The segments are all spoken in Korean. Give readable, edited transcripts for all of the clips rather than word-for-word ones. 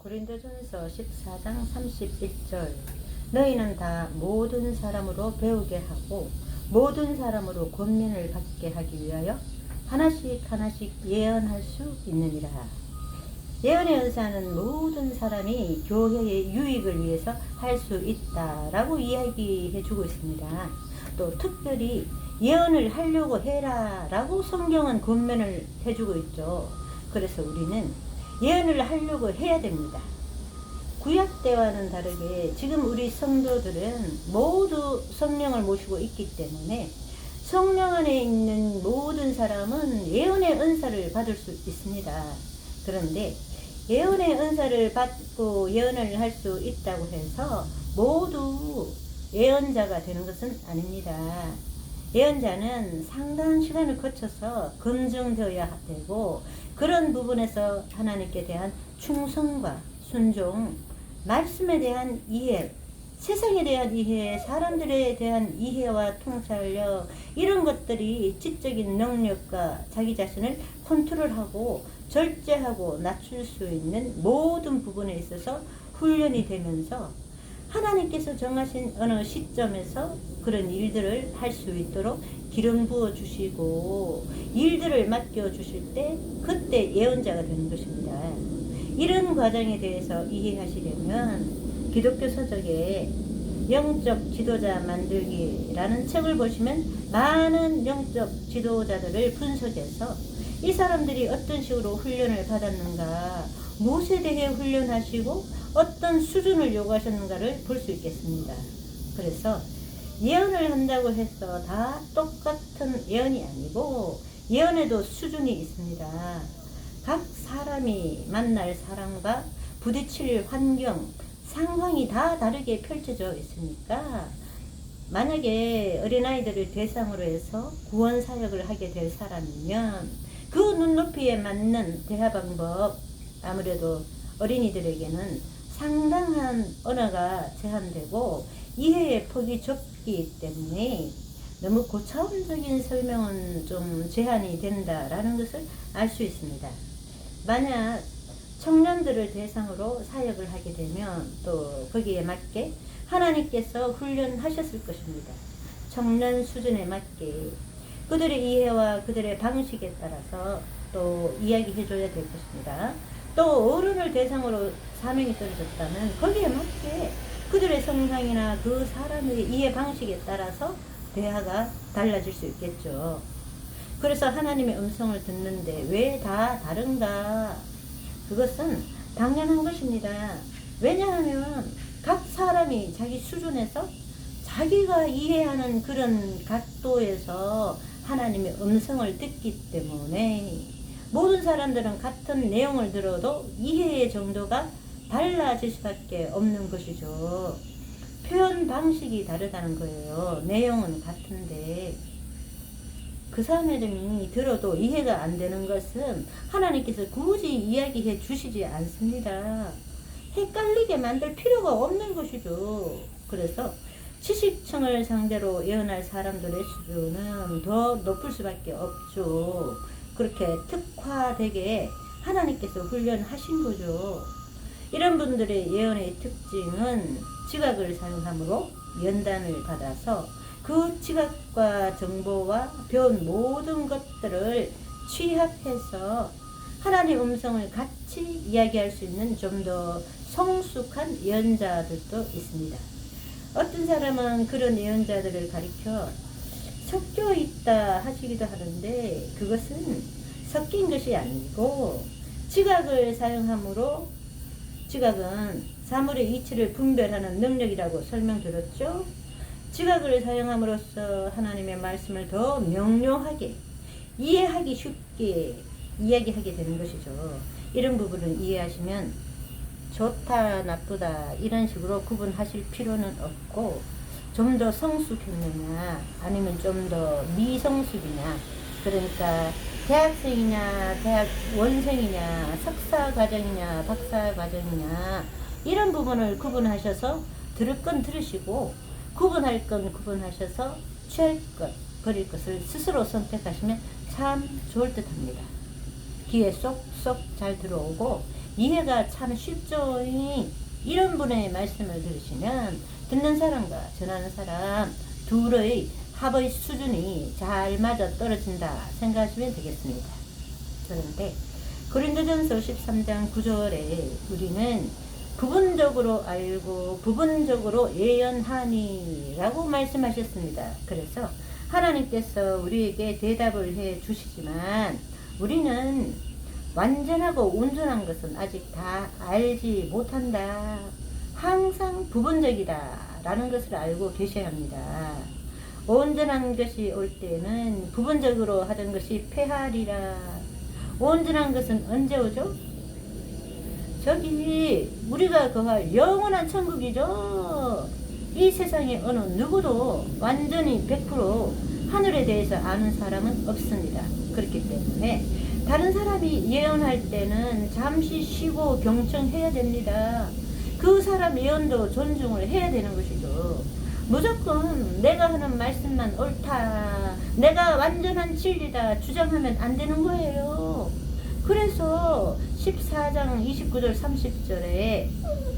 고린도전서 14장 31절 너희는 다 모든 사람으로 배우게 하고 모든 사람으로 권면을 받게 하기 위하여 하나씩 하나씩 예언할 수 있느니라. 예언의 은사는 모든 사람이 교회의 유익을 위해서 할 수 있다라고 이야기해 주고 있습니다. 또 특별히 예언을 하려고 해라 라고 성경은 권면을 해주고 있죠. 그래서 우리는 예언을 하려고 해야 됩니다. 구약 때와는 다르게 지금 우리 성도들은 모두 성령을 모시고 있기 때문에 성령 안에 있는 모든 사람은 예언의 은사를 받을 수 있습니다. 그런데 예언의 은사를 받고 예언을 할 수 있다고 해서 모두 예언자가 되는 것은 아닙니다. 예언자는 상당한 시간을 거쳐서 검증되어야 되고 그런 부분에서 하나님께 대한 충성과 순종, 말씀에 대한 이해, 세상에 대한 이해, 사람들에 대한 이해와 통찰력 이런 것들이 지적인 능력과 자기 자신을 컨트롤하고 절제하고 낮출 수 있는 모든 부분에 있어서 훈련이 되면서 하나님께서 정하신 어느 시점에서 그런 일들을 할 수 있도록 기름 부어 주시고 일들을 맡겨 주실 때 그때 예언자가 되는 것입니다. 이런 과정에 대해서 이해하시려면 기독교 서적에 영적 지도자 만들기라는 책을 보시면 많은 영적 지도자들을 분석해서 이 사람들이 어떤 식으로 훈련을 받았는가, 무엇에 대해 훈련하시고 어떤 수준을 요구하셨는가를 볼 수 있겠습니다. 그래서 예언을 한다고 해서 다 똑같은 예언이 아니고 예언에도 수준이 있습니다. 각 사람이 만날 사람과 부딪힐 환경, 상황이 다 다르게 펼쳐져 있으니까 만약에 어린아이들을 대상으로 해서 구원 사역을 하게 될 사람이면 그 눈높이에 맞는 대화 방법, 아무래도 어린이들에게는 상당한 언어가 제한되고 이해의 폭이 좁기 때문에 너무 고차원적인 설명은 좀 제한이 된다라는 것을 알 수 있습니다. 만약 청년들을 대상으로 사역을 하게 되면 또 거기에 맞게 하나님께서 훈련하셨을 것입니다. 청년 수준에 맞게 그들의 이해와 그들의 방식에 따라서 또 이야기해 줘야 될 것입니다. 또 어른을 대상으로 사명이 떨어졌다면 거기에 맞게 그들의 성향이나 그 사람의 이해 방식에 따라서 대화가 달라질 수 있겠죠. 그래서 하나님의 음성을 듣는데 왜 다 다른가? 그것은 당연한 것입니다. 왜냐하면 각 사람이 자기 수준에서 자기가 이해하는 그런 각도에서 하나님의 음성을 듣기 때문에 모든 사람들은 같은 내용을 들어도 이해의 정도가 달라질 수밖에 없는 것이죠. 표현 방식이 다르다는 거예요. 내용은 같은데 그 사람이 들어도 이해가 안 되는 것은 하나님께서 굳이 이야기해 주시지 않습니다. 헷갈리게 만들 필요가 없는 것이죠. 그래서 지식층을 상대로 예언할 사람들의 수준은 더 높을 수밖에 없죠. 그렇게 특화되게 하나님께서 훈련하신 거죠. 이런 분들의 예언의 특징은 지각을 사용함으로 연단을 받아서 그 지각과 정보와 배운 모든 것들을 취합해서 하나님의 음성을 같이 이야기할 수 있는 좀 더 성숙한 예언자들도 있습니다. 어떤 사람은 그런 예언자들을 가리켜 섞여 있다 하시기도 하는데 그것은 섞인 것이 아니고 지각을 사용함으로 지각은 사물의 이치를 분별하는 능력이라고 설명드렸죠. 지각을 사용함으로써 하나님의 말씀을 더 명료하게 이해하기 쉽게 이야기하게 되는 것이죠. 이런 부분을 이해하시면 좋다 나쁘다 이런 식으로 구분하실 필요는 없고 좀 더 성숙했느냐 아니면 좀 더 미성숙이냐, 그러니까 대학생이냐 대학 원생이냐 석사 과정이냐 박사 과정이냐 이런 부분을 구분하셔서 들을 건 들으시고 구분할 건 구분하셔서 취할 것 버릴 것을 스스로 선택하시면 참 좋을 듯 합니다. 귀에 쏙쏙 잘 들어오고 이해가 참 쉽죠. 이런 분의 말씀을 들으시면 듣는 사람과 전하는 사람 둘의 합의 수준이 잘 맞아 떨어진다 생각하시면 되겠습니다. 그런데 고린도전서 13장 9절에 우리는 부분적으로 알고 부분적으로 예언하니 라고 말씀하셨습니다. 그래서 하나님께서 우리에게 대답을 해 주시지만 우리는 완전하고 온전한 것은 아직 다 알지 못한다. 항상 부분적이다 라는 것을 알고 계셔야 합니다. 온전한 것이 올 때는 부분적으로 하던 것이 패하리라. 온전한 것은 언제 오죠? 저기 우리가 거할 영원한 천국이죠. 이 세상에 어느 누구도 완전히 100% 하늘에 대해서 아는 사람은 없습니다. 그렇기 때문에 다른 사람이 예언할 때는 잠시 쉬고 경청해야 됩니다. 그 사람 예언도 존중을 해야 되는 것이죠. 무조건 내가 하는 말씀만 옳다, 내가 완전한 진리다 주장하면 안 되는 거예요. 그래서 14장 29절 30절에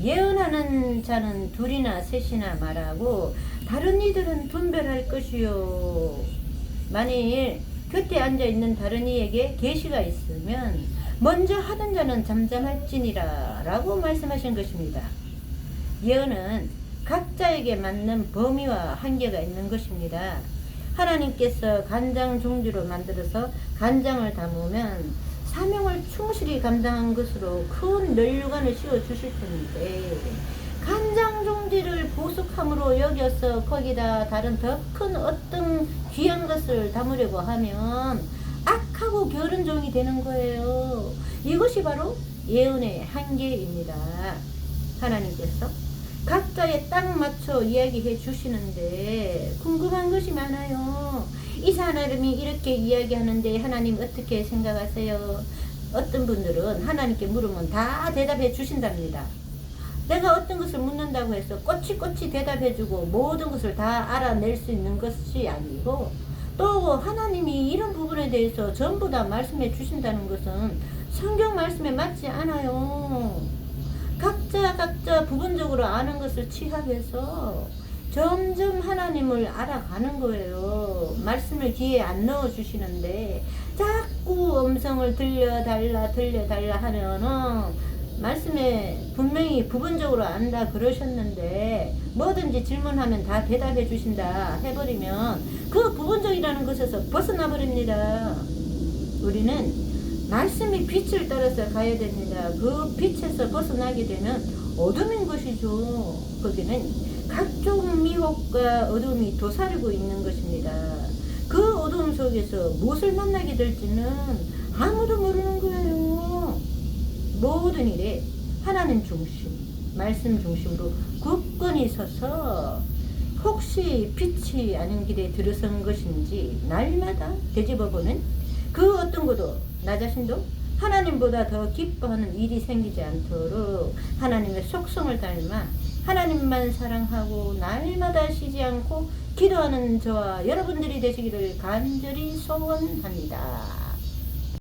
예언하는 자는 둘이나 셋이나 말하고 다른 이들은 분별할 것이요. 만일 곁에 앉아있는 다른 이에게 계시가 있으면 먼저 하던 자는 잠잠할지니라 라고 말씀하신 것입니다. 예언은 각자에게 맞는 범위와 한계가 있는 것입니다. 하나님께서 간장 종지로 만들어서 간장을 담으면 사명을 충실히 감당한 것으로 큰 면류관을 씌워 주실 텐데 간장 종지를 보석함으로 여겨서 거기다 다른 더 큰 어떤 귀한 것을 담으려고 하면 악하고 게으른 종이 되는 거예요. 이것이 바로 예언의 한계입니다. 하나님께서 각자에 딱 맞춰 이야기해 주시는데 궁금한 것이 많아요. 이 사람이 이렇게 이야기하는데 하나님 어떻게 생각하세요? 어떤 분들은 하나님께 물으면 다 대답해 주신답니다. 내가 어떤 것을 묻는다고 해서 꼬치꼬치 대답해 주고 모든 것을 다 알아낼 수 있는 것이 아니고 또 하나님이 이런 부분에 대해서 전부 다 말씀해 주신다는 것은 성경 말씀에 맞지 않아요. 각자 부분적으로 아는 것을 취합해서 점점 하나님을 알아가는 거예요. 말씀을 귀에 안 넣어 주시는데 자꾸 음성을 들려달라 하면은 말씀에 분명히 부분적으로 안다 그러셨는데 뭐든지 질문하면 다 대답해 주신다 해버리면 그 부분적이라는 것에서 벗어나 버립니다. 우리는 말씀이 빛을 따라서 가야 됩니다. 그 빛에서 벗어나게 되면 어둠인 것이죠. 거기는 각종 미혹과 어둠이 도사리고 있는 것입니다. 그 어둠 속에서 무엇을 만나게 될지는 아무도 모르는 거예요. 모든 일에 하나님 중심, 말씀 중심으로 굳건히 서서 혹시 빛이 아닌 길에 들어선 것인지 날마다 되짚어보는 그 어떤 것도 나 자신도 하나님보다 더 기뻐하는 일이 생기지 않도록 하나님의 속성을 닮아 하나님만 사랑하고 날마다 쉬지 않고 기도하는 저와 여러분들이 되시기를 간절히 소원합니다.